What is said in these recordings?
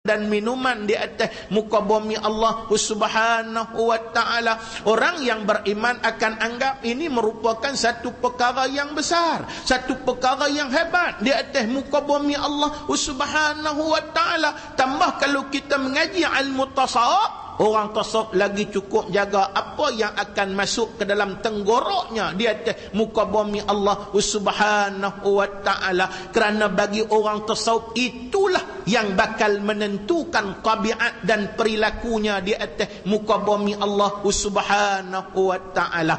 dan minuman di atas muka bumi Allah Subhanahu wa ta'ala. Orang yang beriman akan anggap ini merupakan satu perkara yang besar, satu perkara yang hebat di atas muka bumi Allah Subhanahu wa ta'ala. Tambah kalau kita mengaji ilmu tasawuf, orang tasawuf lagi cukup jaga apa yang akan masuk ke dalam tenggoroknya di atas muka bumi Allah Subhanahu wa ta'ala. Kerana bagi orang tasawuf itulah yang bakal menentukan tabiat dan perilakunya di atas muka bumi Allah Subhanahu wa ta'ala.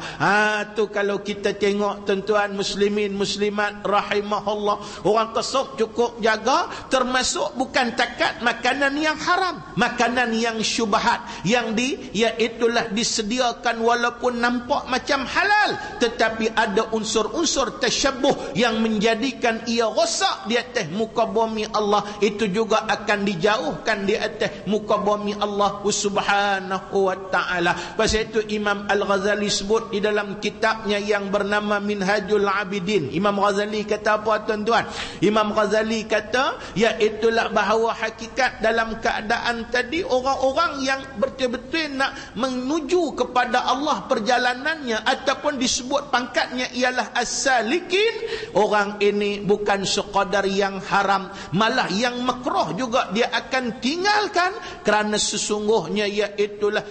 Tu kalau kita tengok tuan-tuan muslimin muslimat rahimahullah, orang tasawuf cukup jaga, termasuk bukan takat makanan yang haram, makanan yang syubhat, yang iaitulah disediakan walaupun nampak macam halal, tetapi ada unsur-unsur tasyabuh yang menjadikan ia rosak di atas muka bumi Allah. Itu juga akan dijauhkan di atas muka bumi Allah Subhanahu wa ta'ala. Pasal itu Imam Al-Ghazali sebut di dalam kitabnya yang bernama Minhajul Abidin. Imam Ghazali kata apa tuan-tuan? Imam Ghazali kata iaitulah bahawa hakikat dalam keadaan tadi, orang-orang yang betul-betul nak menuju kepada Allah perjalanannya ataupun disebut pangkatnya ialah as-salikin, orang ini bukan sekadar yang haram, malah yang makruh juga dia akan tinggalkan, kerana sesungguhnya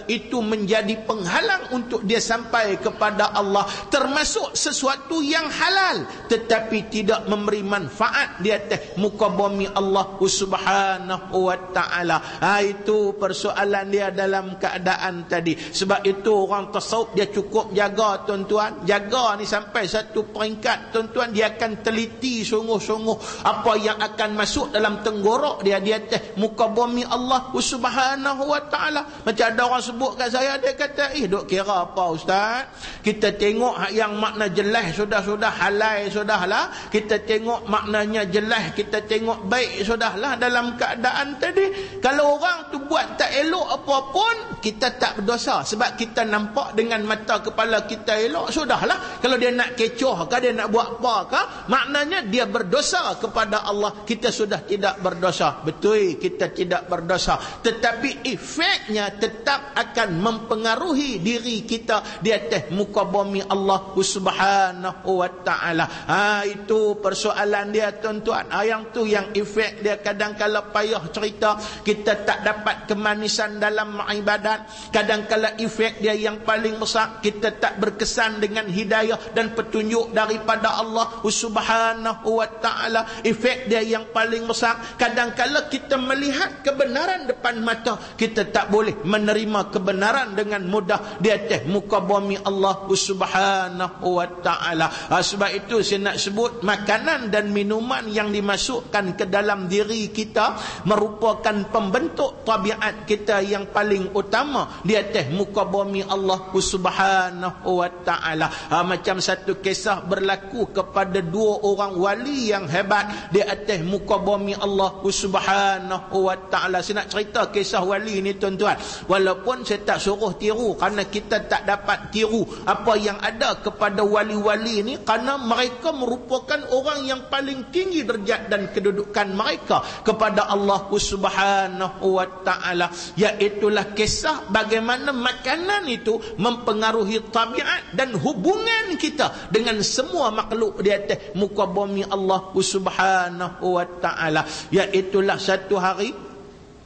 itu menjadi penghalang untuk dia sampai kepada Allah. Termasuk sesuatu yang halal tetapi tidak memberi manfaat di atas muka bumi Allah Subhanahu wa ta'ala. Itu persoalan dia dalam keadaan tadi. Sebab itu orang tasawuf dia cukup jaga tuan-tuan, jaga ni sampai satu peringkat tuan-tuan, dia akan teliti sungguh-sungguh apa yang akan masuk dalam tenggorok dia di atas muka bumi Allah Subhanahu wa ta'ala. Macam ada orang sebut kat saya, dia kata duk kira apa ustaz, kita tengok yang makna jelas sudah halal sudahlah, kita tengok maknanya jelas, kita tengok baik sudahlah. Dalam keadaan tadi, kalau orang tu buat tak elok apa pun, kita tak berdosa sebab kita nampak dengan mata kepala kita elok, sudahlah. Kalau dia nak kecoh ke, dia nak buat apa ke, maknanya dia berdosa kepada Allah. Kita sudah tidak berdosa, betul kita tidak berdosa, tetapi efeknya tetap akan mempengaruhi diri kita di atas muka bumi Allah Subhanahu wa ta'ala. Itu persoalan dia tuan-tuan. Yang tu yang efek dia. Kadang-kala payah cerita, kita tak dapat kemanisan dalam ibadat. Kadang-kala efek dia yang paling besar, kita tak berkesan dengan hidayah dan petunjuk daripada Allah Subhanahu wa ta'ala. Efek dia yang paling besar, kadang-kala kita melihat kebenaran depan mata, kita tak boleh menerima kebenaran dengan mudah di atas muka bumi Allah Subhanahu wa ta'ala. Sebab itu saya nak sebut, makanan dan minuman yang dimasukkan ke dalam diri kita merupakan pembentuk tabiat kita yang paling utama di atas muka bumi Allah Subhanahu wa ta'ala. Macam satu kisah berlaku kepada dua orang wali yang hebat di atas muka bumi Allah Subhanahu wa ta'ala. Saya nak cerita kisah wali ni tuan-tuan, walaupun saya tak suruh tiru, kerana kita tak dapat tiru apa yang ada kepada wali-wali ni, kerana mereka merupakan orang yang paling tinggi derajat dan kedudukan mereka kepada Allah Subhanahu wa ta'ala. Iaitulah kisah bagaimana makanan itu mempengaruhi tabiat dan hubungan kita dengan semua makhluk di atas muka bumi Allah Subhanahu wa ta'ala. Iaitulah satu hari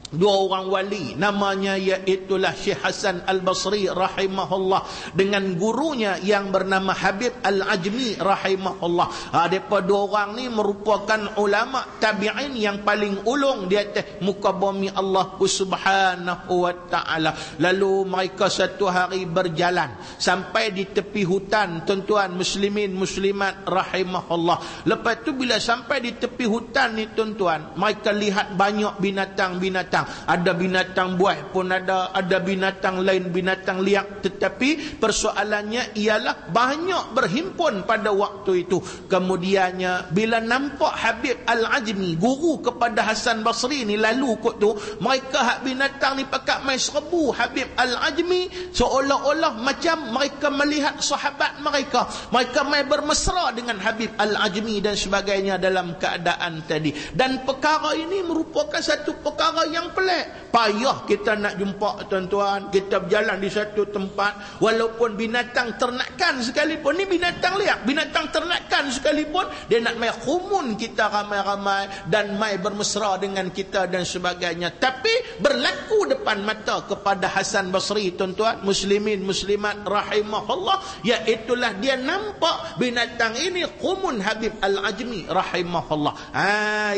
dua orang wali, namanya iaitulah Syekh Hasan Al-Basri rahimahullah dengan gurunya yang bernama Habib Al-Ajmi rahimahullah. Mereka dua orang ni merupakan ulama tabi'in yang paling ulung di atas muka bumi Allah Subhanahu wa ta'ala. Lalu mereka satu hari berjalan sampai di tepi hutan tuan-tuan muslimin muslimat rahimahullah. Lepas tu bila sampai di tepi hutan ni tuan-tuan, mereka lihat banyak binatang-binatang. Ada binatang buas pun ada binatang lain, binatang liar. Tetapi persoalannya ialah banyak berhimpun pada waktu itu. Kemudiannya bila nampak Habib Al-Ajmi, guru kepada Hasan Basri ni, lalu kot tu, mereka hak binatang ni pakat mai serbu Habib Al-Ajmi, seolah-olah macam mereka melihat sahabat mereka. Mereka mai bermesra dengan Habib Al-Ajmi dan sebagainya dalam keadaan tadi. Dan perkara ini merupakan satu perkara yang yang pelik. Payah kita nak jumpa tuan-tuan. Kita berjalan di satu tempat, walaupun binatang ternakan sekalipun, ni binatang liar, binatang ternakan sekalipun, dia nak mai khumun kita ramai-ramai dan mai bermesra dengan kita dan sebagainya. Tapi berlaku depan mata kepada Hasan Basri tuan-tuan, muslimin muslimat rahimahullah, iaitulah dia nampak binatang ini khumun Habib Al-Ajmi rahimahullah.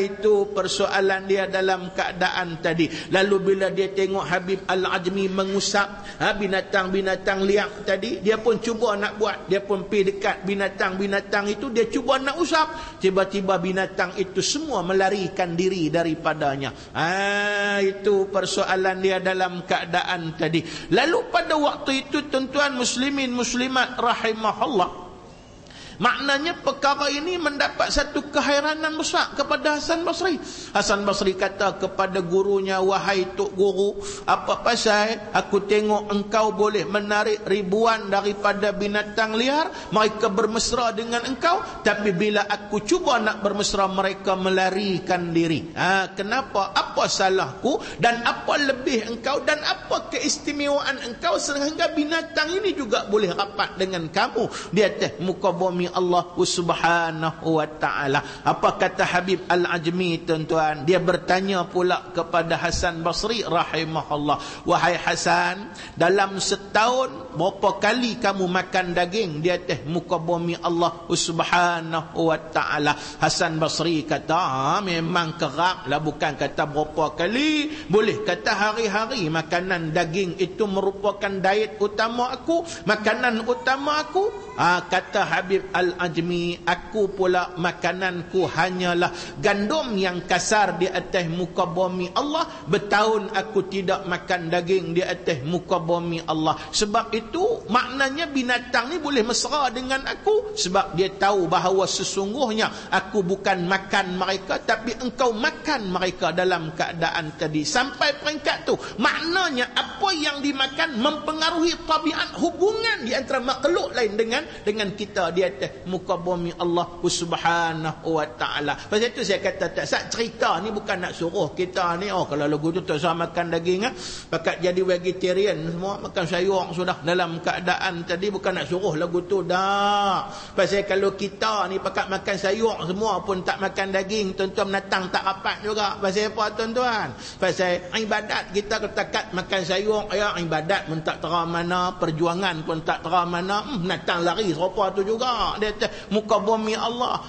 Itu persoalan dia dalam keadaan tadi. Lalu bila dia tengok Habib Al-Ajmi mengusap binatang-binatang liar tadi, dia pun cuba nak buat, dia pun pergi dekat binatang-binatang itu, dia cuba nak usap. Tiba-tiba binatang itu semua melarikan diri daripadanya. Itu persoalan dia dalam keadaan tadi. Lalu pada waktu itu tuan-tuan muslimin muslimat rahimahullah, maknanya perkara ini mendapat satu kehairanan besar kepada Hasan Basri. Hasan Basri kata kepada gurunya, wahai tok guru, apa pasal aku tengok engkau boleh menarik ribuan daripada binatang liar, mereka bermesra dengan engkau, tapi bila aku cuba nak bermesra, mereka melarikan diri. Kenapa? Apa salahku dan apa lebih engkau dan apa keistimewaan engkau sehingga binatang ini juga boleh rapat dengan kamu di atas muka bumi Allah subhanahu wa ta'ala. Apa kata Habib Al-Ajmi tuan-tuan? Dia bertanya pula kepada Hasan Basri rahimahullah, wahai Hasan, dalam setahun berapa kali kamu makan daging di atas muka bumi Allah subhanahu wa ta'ala? Hasan Basri kata, memang kerap lah, bukan kata berapa kali, boleh kata hari-hari. Makanan daging itu merupakan diet utama aku, makanan utama aku. Kata Habib Al-Ajmi, aku pula makananku hanyalah gandum yang kasar di atas muka bumi Allah. Bertahun aku tidak makan daging di atas muka bumi Allah. Sebab itu maknanya binatang ni boleh mesra dengan aku, sebab dia tahu bahawa sesungguhnya aku bukan makan mereka, tapi engkau makan mereka dalam keadaan tadi. Sampai peringkat tu, maknanya apa yang dimakan mempengaruhi tabiat hubungan di antara makhluk lain dengan kita di atas muka bumi Allah subhanahu wa ta'ala. Pasal itu saya kata, tak sah cerita ni bukan nak suruh kita ni, kalau lagu tu tak sah makan daging, pakat jadi vegetarian semua, makan sayur sudah dalam keadaan tadi, bukan nak suruh lagu tu dah. Pasal kalau kita ni pakat makan sayur semua pun tak makan daging, tuan-tuan menatang tak rapat juga. Pasal apa tuan-tuan? Pasal ibadat kita ketakat makan sayur, ibadat pun tak terang mana, perjuangan pun tak terang mana, menatang lari serupa tu juga di atas muka bumi Allah.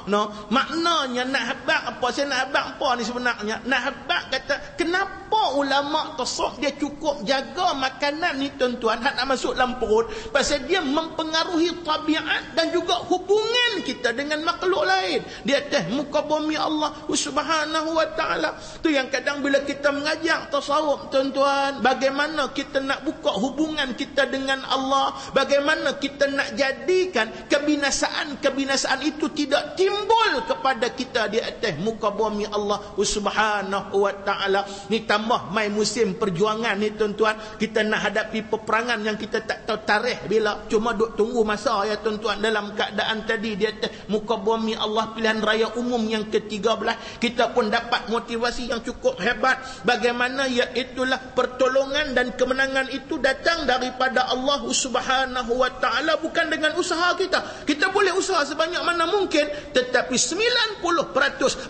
Maknanya nak habaq apa? Saya nak habaq apa ni sebenarnya? Nak habaq kata, kenapa ulama tasawuf dia cukup jaga makanan ni tuan-tuan, hak nak masuk dalam perut, pasal dia mempengaruhi tabiat dan juga hubungan kita dengan makhluk lain di atas muka bumi Allah subhanahu wa ta'ala. Tu yang kadang bila kita mengajar tasawuf tuan-tuan, bagaimana kita nak buka hubungan kita dengan Allah, bagaimana kita nak jadikan kebinasaan itu tidak timbul kepada kita di atas muka bumi Allah subhanahu wa ta'ala. Ni tambah mai musim perjuangan ni tuan-tuan, kita nak hadapi peperangan yang kita tak tahu tarikh bila, cuma duk tunggu masa ya tuan-tuan. Dalam keadaan tadi di atas muka bumi Allah pilihan raya umum yang ke-13, kita pun dapat motivasi yang cukup hebat. Bagaimana iaitulah pertolongan dan kemenangan itu datang daripada Allah subhanahu wa ta'ala, bukan dengan usaha kita. Kita boleh usaha sebanyak mana mungkin, tetapi 90%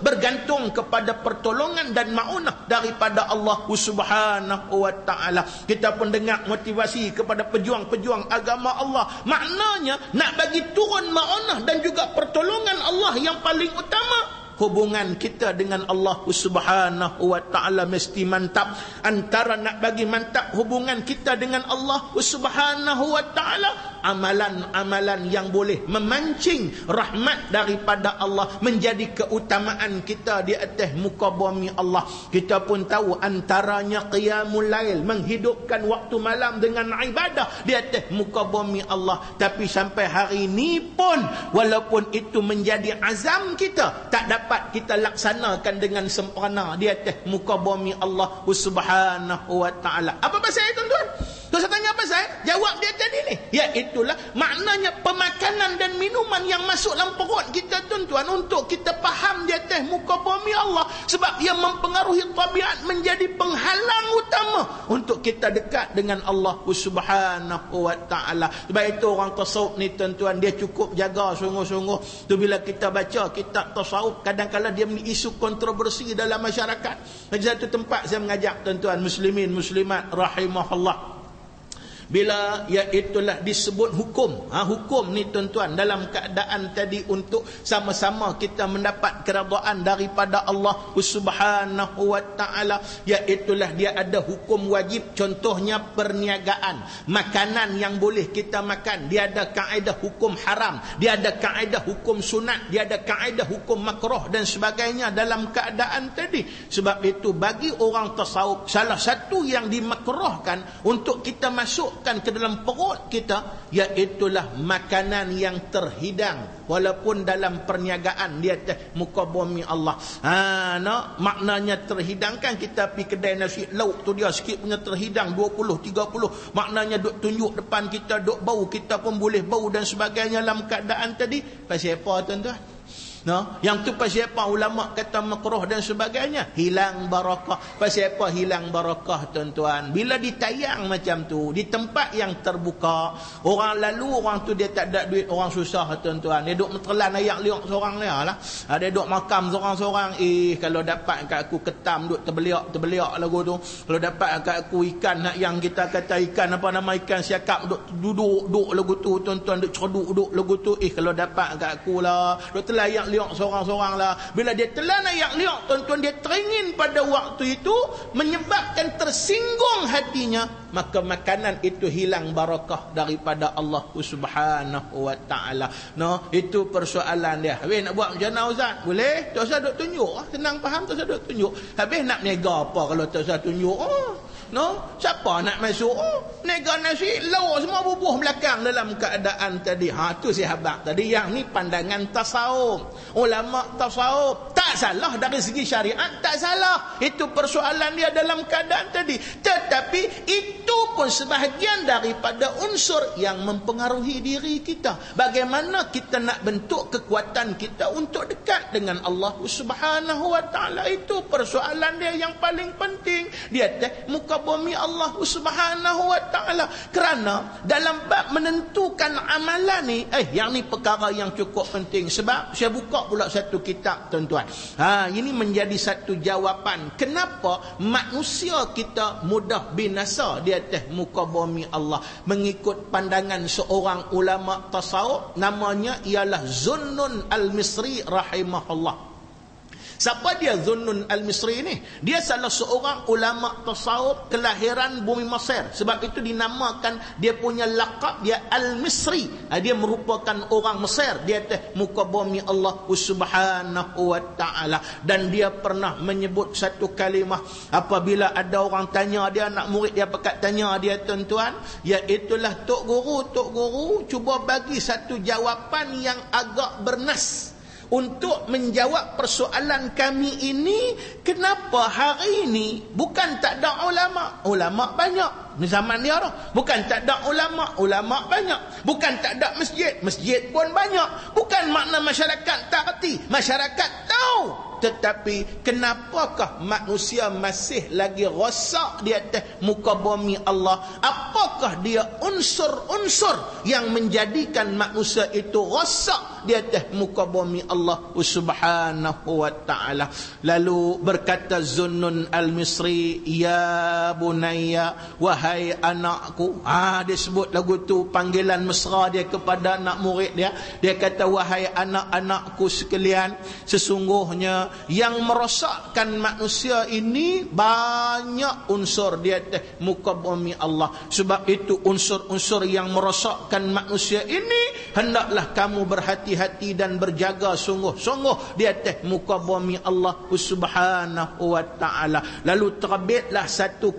bergantung kepada pertolongan dan maunah daripada Allah subhanahu wa ta'ala. Kita pun dengar motivasi kepada pejuang-pejuang agama Allah, maknanya nak bagi turun maunah dan juga pertolongan Allah yang paling utama. Hubungan kita dengan Allah subhanahu wa ta'ala mesti mantap. Antara nak bagi mantap hubungan kita dengan Allah subhanahu wa ta'ala, amalan-amalan yang boleh memancing rahmat daripada Allah menjadi keutamaan kita di atas muka bumi Allah. Kita pun tahu antaranya qiyamul lail, menghidupkan waktu malam dengan ibadah di atas muka bumi Allah. Tapi sampai hari ini pun, walaupun itu menjadi azam kita, tak dapat kita laksanakan dengan sempurna di atas muka bumi Allah subhanahu wa ta'ala. Apa pasal itu tuan-tuan? Tuan tanya apa saya? Jawab dia tadi ni. Ya itulah maknanya pemakanan dan minuman yang masuk dalam perut kita tuan-tuan untuk kita faham di atas muka bumi Allah. Sebab ia mempengaruhi tabiat menjadi penghalang utama untuk kita dekat dengan Allah Subhanahu wa ta'ala. Sebab itu orang tasawuf ni tuan-tuan, dia cukup jaga sungguh-sungguh. Tu bila kita baca kitab tasawuf, kadang-kadang dia isu kontroversi dalam masyarakat. Di satu tempat saya mengajak tuan-tuan muslimin muslimat rahimahullah, bila iaitulah disebut hukum. Hukum ni tuan-tuan dalam keadaan tadi untuk sama-sama kita mendapat keredaan daripada Allah Subhanahu wa ta'ala, iaitulah dia ada hukum wajib. Contohnya perniagaan, makanan yang boleh kita makan, dia ada kaedah hukum haram, dia ada kaedah hukum sunat, dia ada kaedah hukum makruh dan sebagainya dalam keadaan tadi. Sebab itu bagi orang tasawuf, salah satu yang dimakruhkan untuk kita masuk ke dalam perut kita, iaitulah makanan yang terhidang walaupun dalam perniagaan di atas muka bumi Allah. Maknanya terhidang kan, kita pergi kedai nasi lauk tu dia sikit punya terhidang 20-30, maknanya duk tunjuk depan kita, duk bau, kita pun boleh bau dan sebagainya dalam keadaan tadi. Pasal apa tuan-tuan? Yang tu pasal apa ulama kata makruh dan sebagainya? Hilang barakah. Pasal apa hilang barakah tuan-tuan? Bila ditayang macam tu di tempat yang terbuka, orang lalu, orang tu dia tak ada duit, orang susah tuan-tuan, dia duk metelan ayak liok seorang dia lah. Dia duk makam seorang-seorang. Kalau dapat kat aku ketam duk terbeliak lagu tu, kalau dapat kat aku ikan nak yang kita kata ikan apa nama, ikan siakap duk duduk lagu tu tuan-tuan, duk cerduk duk lagu tu, kalau dapat kat aku lah, duk telayak liok seorang-seorang lah. Bila dia telan ayak liok tuan-tuan, dia teringin pada waktu itu, menyebabkan tersinggung hatinya, maka makanan itu hilang barakah daripada Allah Subhanahu wa ta'ala. Itu persoalan dia. Habis nak buat macam mana Ustaz? Boleh? Tak usah duk tunjuk. Senang faham, tak usah duk tunjuk. Habis nak niaga apa kalau tak usah tunjuk? Siapa nak masuk? Niaga nasi lauk semua bubuh belakang dalam keadaan tadi. Tu sahabat tadi. Yang ni pandangan tasawuf, ulama tasawuf. Tak salah dari segi syariat, tak salah. Itu persoalan dia dalam keadaan tadi. Tetapi itu pun sebahagian daripada unsur yang mempengaruhi diri kita. Bagaimana kita nak bentuk kekuatan kita untuk dekat dengan Allah Subhanahu wa ta'ala. Itu persoalan dia yang paling penting. Dia muka bumi Allah Subhanahu wa ta'ala. Kerana dalam bab menentukan amalan ni, yang ni perkara yang cukup penting. Sebab saya buka pula satu kitab tuan-tuan. Ini menjadi satu jawapan kenapa manusia kita mudah binasa di atas muka bumi Allah. Mengikut pandangan seorang ulama tasawuf, namanya ialah Zunnun al-Misri rahimahullah. Siapa dia Zunnun al-Misri ni? Dia salah seorang ulama tasawuf kelahiran bumi Mesir. Sebab itu dinamakan, dia punya laqab dia al-Misri. Dia merupakan orang Mesir di atas muka bumi Allah Subhanahu wa ta'ala. Dan dia pernah menyebut satu kalimah apabila ada orang tanya dia, anak murid dia pekat tanya dia tuan-tuan, iaitulah Tok Guru cuba bagi satu jawapan yang agak bernas untuk menjawab persoalan kami ini. Kenapa hari ini bukan tak ada ulama? Ulama banyak di zaman dia tu. Bukan tak ada ulama? Ulama banyak. Bukan tak ada masjid? Masjid pun banyak. Bukan makna masyarakat tak erti. Masyarakat tahu. Tetapi kenapakah manusia masih lagi rosak di atas muka bumi Allah? Apakah dia unsur-unsur yang menjadikan manusia itu rosak di atas muka bumi Allah Subhanahu wa ta'ala? Lalu berkata Zunnun al-Misri, ya bunayya, wahai anakku. Dia sebut lagu tu panggilan mesra dia kepada anak murid dia. Dia kata, wahai anak-anakku sekalian, sesungguhnya yang merosakkan manusia ini banyak unsur di atas muka bumi Allah. Sebab itu unsur-unsur yang merosakkan manusia ini hendaklah kamu berhati-hati dan berjaga sungguh-sungguh di atas muka bumi Allah Subhanahu wa ta'ala. Lalu terbitlah satu